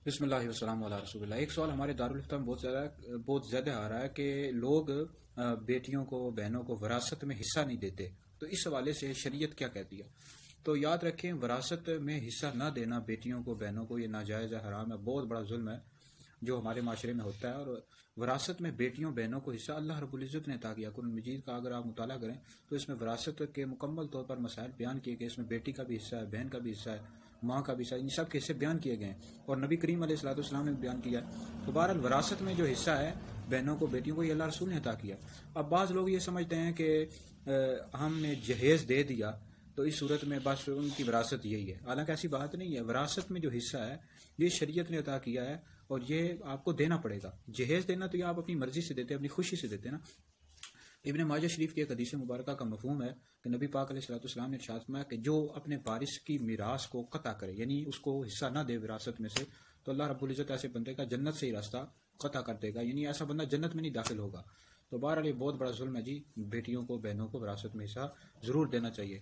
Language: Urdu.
بسم اللہ والسلام علی رسول اللہ۔ ایک سوال ہمارے دارالفتہ میں بہت زیادہ آ رہا ہے کہ لوگ بیٹیوں کو بہنوں کو وراثت میں حصہ نہیں دیتے، تو اس حوالے سے شریعت کیا کہتی ہے؟ تو یاد رکھیں، وراثت میں حصہ نہ دینا بیٹیوں کو بہنوں کو یہ ناجائز ہے، حرام ہے، بہت بڑا ظلم ہے جو ہمارے معاشرے میں ہوتا ہے۔ اور وراثت میں بیٹیوں بہنوں کو حصہ اللہ رب العزت نے عطا کیا۔ قرآن مجید کا اگر آپ مطالعہ کریں تو اس میں وراثت کے مکمل طور پر مسائل بیان کیے گئے، اس میں بیٹی کا بھی حصہ ہے، بہن کا بھی حصہ ہے، ماں کا بھی حصہ ہے، ان سب کے حصے بیان کیے گئے ہیں اور نبی کریم علیہ الصلوۃ والسلام نے بیان کیا ہے۔ تو بہرحال وراثت میں جو حصہ ہے بہنوں کو بیٹیوں کو یہ اللہ رسول نے عطا کیا۔ اب بعض لوگ یہ سمجھتے ہیں کہ ہم نے جہیز دے دیا تو اس صورت میں بس ان کی وراثت یہی ہے، حالانکہ ایسی بات نہیں ہے۔ وراثت میں جو حصہ ہے یہ شریعت نے عطا کیا ہے اور یہ آپ کو دینا پڑے گا۔ جہیز دینا تو یہ آپ اپنی مرضی سے دیتے، اپنی خوشی سے دیتے نا۔ ابن ماجہ شریف کی ایک حدیث مبارکہ کا مفہوم ہے کہ نبی پاک علیہ الصلوۃ والسلام نے ارشاد فرمایا کہ جو اپنے وارث کی میراث کو قطع کرے، یعنی اس کو حصہ نہ دے وراثت میں سے، تو اللہ رب العزت ایسے بندے کا جنت سے ہی راستہ قطع کر دے گا، یعنی ایسا بندہ جنت میں نہیں داخل ہوگا۔ تو بہرحال یہ بہت بڑا ظلم ہے جی، بیٹیوں کو بہنوں کو وراثت میں حصہ ضرور دینا چاہیے۔